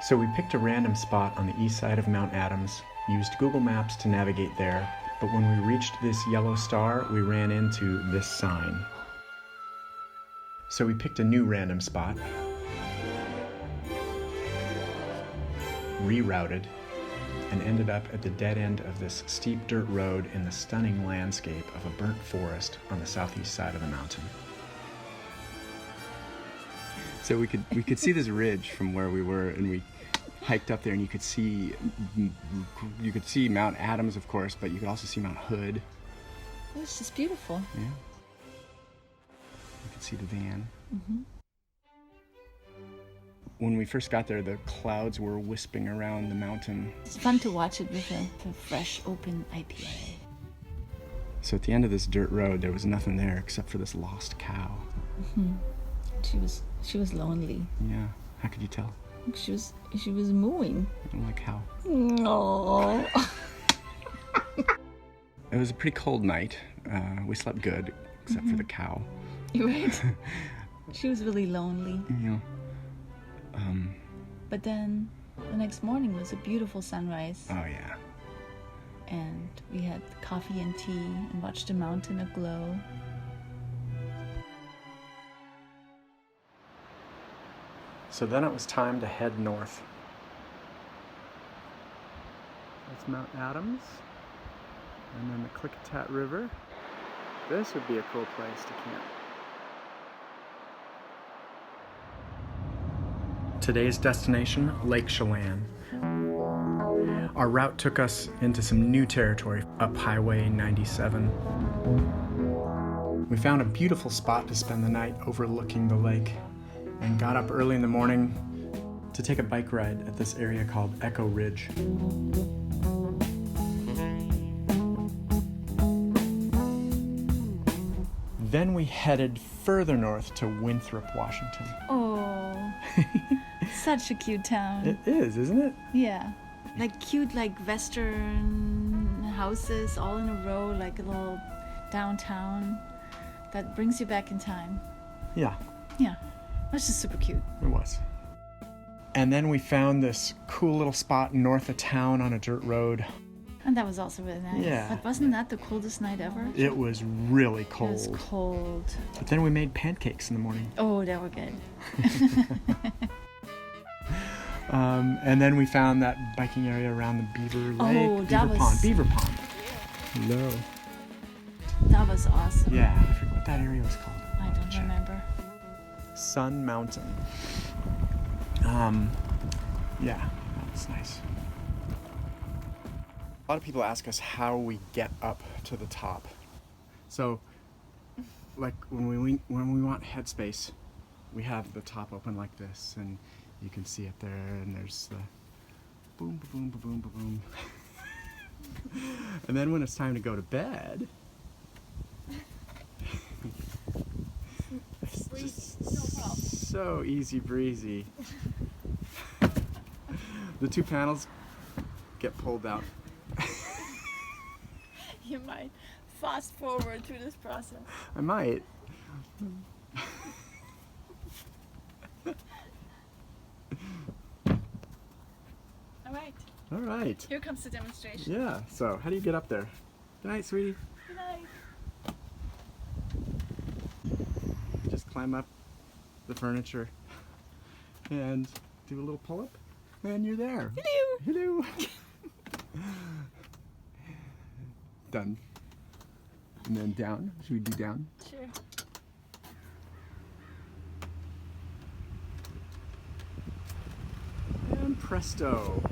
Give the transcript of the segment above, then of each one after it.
So we picked a random spot on the east side of Mount Adams, used Google Maps to navigate there, but when we reached this yellow star, we ran into this sign. So we picked a new random spot, rerouted, and ended up at the dead end of this steep dirt road in the stunning landscape of a burnt forest on the southeast side of the mountain. So we could see this ridge from where we were, and we hiked up there, and you could see Mount Adams, of course, but you could also see Mount Hood. It was just beautiful. Yeah. You could see the van. Mm-hmm. When we first got there, the clouds were wisping around the mountain. It's fun to watch it with a fresh, open IPA. So at the end of this dirt road, there was nothing there except for this lost cow. Mm-hmm. She was lonely. Yeah. How could you tell? She was mooing. Like how? No. It was a pretty cold night. We slept good, except for the cow. You're right. She was really lonely. Yeah. But then the next morning was a beautiful sunrise. Oh yeah. And we had coffee and tea and watched the mountain aglow. So then it was time to head north. That's Mount Adams, and then the Klickitat River. This would be a cool place to camp. Today's destination, Lake Chelan. Our route took us into some new territory up Highway 97. We found a beautiful spot to spend the night overlooking the lake, and got up early in the morning to take a bike ride at this area called Echo Ridge. Then we headed further north to Winthrop, Washington. Oh, such a cute town. It is, isn't it? Yeah. Like cute, like Western houses all in a row, like a little downtown that brings you back in time. Yeah. Yeah. That's just super cute. It was. And then we found this cool little spot north of town on a dirt road. And that was also really nice. Yeah. But wasn't that the coldest night ever? It was really cold. It was cold. But then we made pancakes in the morning. Oh, they were good. And then we found that biking area around the Beaver Lake. Beaver Pond. Hello. That was awesome. Yeah, I forget what that area was called. I don't remember. Sun Mountain. Yeah, that was nice. A lot of people ask us how we get up to the top. So, like when we want headspace, we have the top open like this, and you can see it there, and there's the boom, boom, boom, boom, boom. And then when it's time to go to bed, it's just so easy breezy. The two panels get pulled out. You might fast forward through this process. I might. All right. Here comes the demonstration. Yeah, so how do you get up there? Good night, sweetie. Good night. Just climb up the furniture and do a little pull-up, and you're there. Hello. Hello. Done. And then down. Should we do down? Sure. And presto.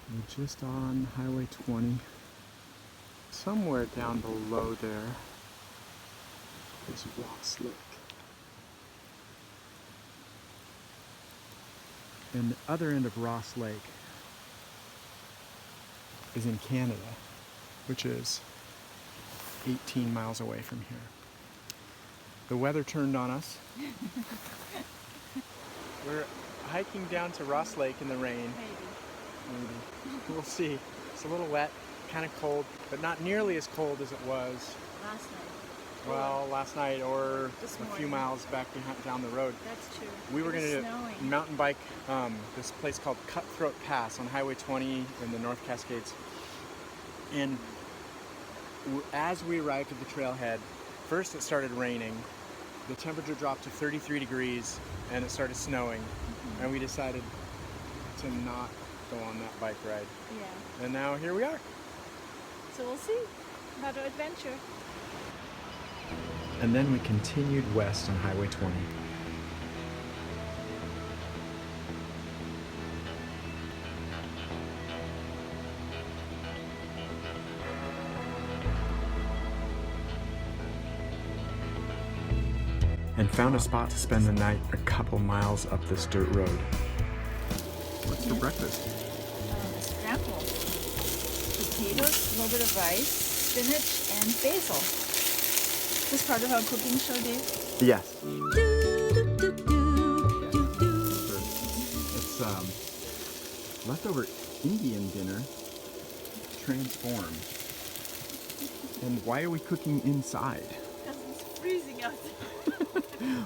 We're just on Highway 20. Somewhere down below there is Ross Lake. And the other end of Ross Lake is in Canada, which is 18 miles away from here. The weather turned on us. We're hiking down to Ross Lake in the rain. Maybe. We'll see. It's a little wet, kind of cold, but not nearly as cold as it was Well, last night or This a few morning. miles back down the road. That's true. We were It was going to snowing. mountain bike this place called Cutthroat Pass on Highway 20 in the North Cascades. And as we arrived at the trailhead, first it started raining. The temperature dropped to 33 degrees and it started snowing. And we decided to not go on that bike ride. Yeah. And now here we are. So we'll see about our adventure. And then we continued west on Highway 20. And found a spot to spend the night a couple miles up this dirt road. What's for breakfast? Scrambled potatoes, a little bit of rice, spinach, and basil. Is this part of our cooking show, Dave? Yes. It's leftover Indian dinner transformed. And why are we cooking inside? Because it's freezing out there.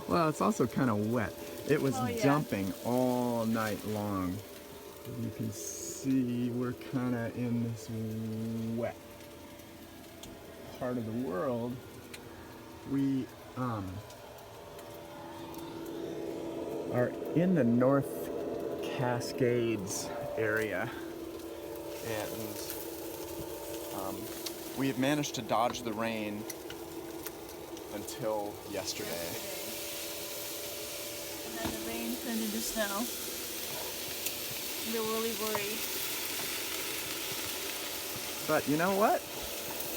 Well, it's also kind of wet. It was Oh, yeah. dumping all night long. You can see we're kind of in this wet part of the world. We are in the North Cascades area, and we have managed to dodge the rain until yesterday. And then the rain turned into snow. We're really worried. But you know what?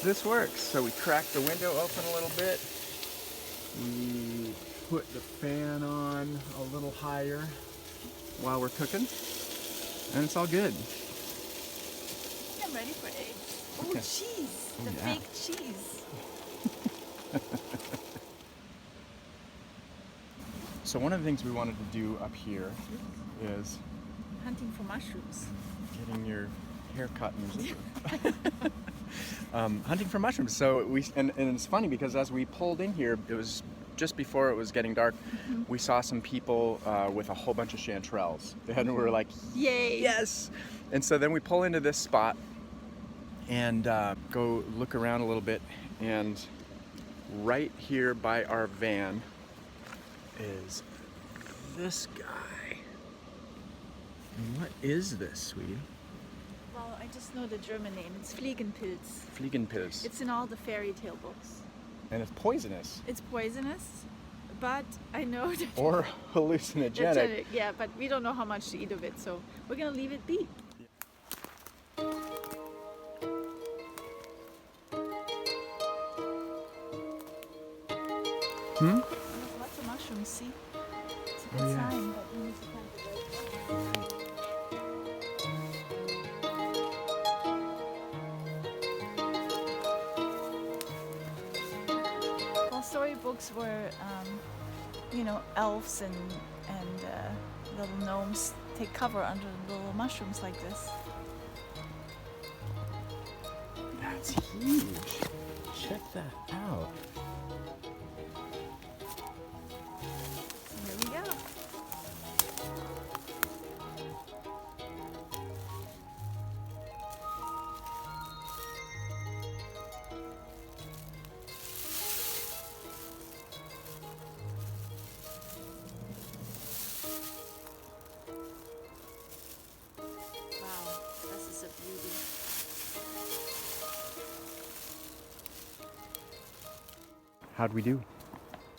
This works. So we cracked the window open a little bit. We put the fan on a little higher while we're cooking. And it's all good. I'm ready for eggs. Oh, Okay. cheese! Oh, The yeah. fake cheese. So one of the things we wanted to do up here is Hunting for mushrooms. getting your hair cut music. Hunting for mushrooms. So and it's funny because as we pulled in here, it was just before it was getting dark. We saw some people with a whole bunch of chanterelles, and we were like, Yay! yes! And so then we pull into this spot and go look around a little bit, and right here by our van is this guy. What is this, sweetie? Well, I just know the German name. It's Fliegenpilz. Fliegenpilz. It's in all the fairy tale books. And it's poisonous It's poisonous, but I know that or hallucinogenic. yeah, but we don't know how much to eat of it, so we're gonna leave it be. Lots of mushrooms, see? It's a good yeah. sign, but we need to find the right one. Well, storybooks were, elves and little gnomes take cover under little mushrooms like this. That's huge. Check that out. So here we go. Wow, this is a beauty. How'd we do?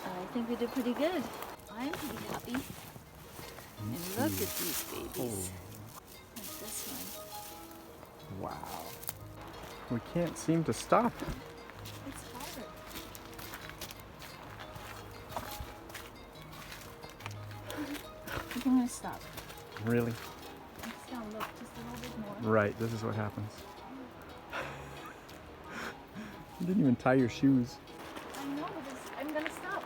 I think we did pretty good. I'm pretty happy. And look at these babies. Like this one. Wow. We can't seem to stop. It's harder. We're gonna stop. Really? Let's now look just a little bit more. Right, this is what happens. You didn't even tie your shoes. I know, but I'm gonna stop.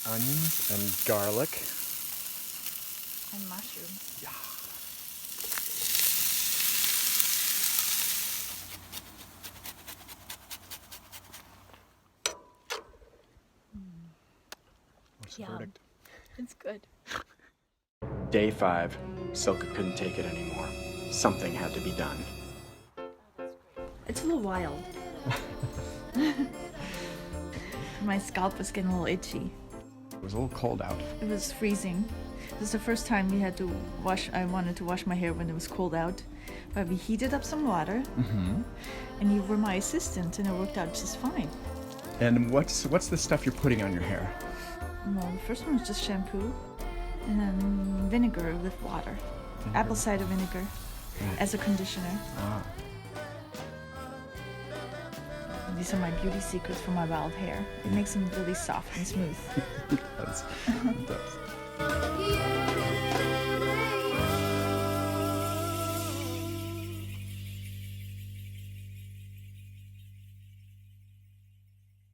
Onions and garlic. And mushrooms. Yeah. What's the Yum. verdict? It's good. Day 5. Silke couldn't take it anymore. Something had to be done. It's a little wild. My scalp was getting a little itchy. It was a little cold out. It was freezing. This is the first time we had to wash. I wanted to wash my hair when it was cold out. But we heated up some water, and you were my assistant, and it worked out just fine. And what's the stuff you're putting on your hair? Well, the first one was just shampoo, and then vinegar with water. Apple cider vinegar as a conditioner. Ah. These are my beauty secrets for my wild hair. It makes them really soft and smooth. It does. It does.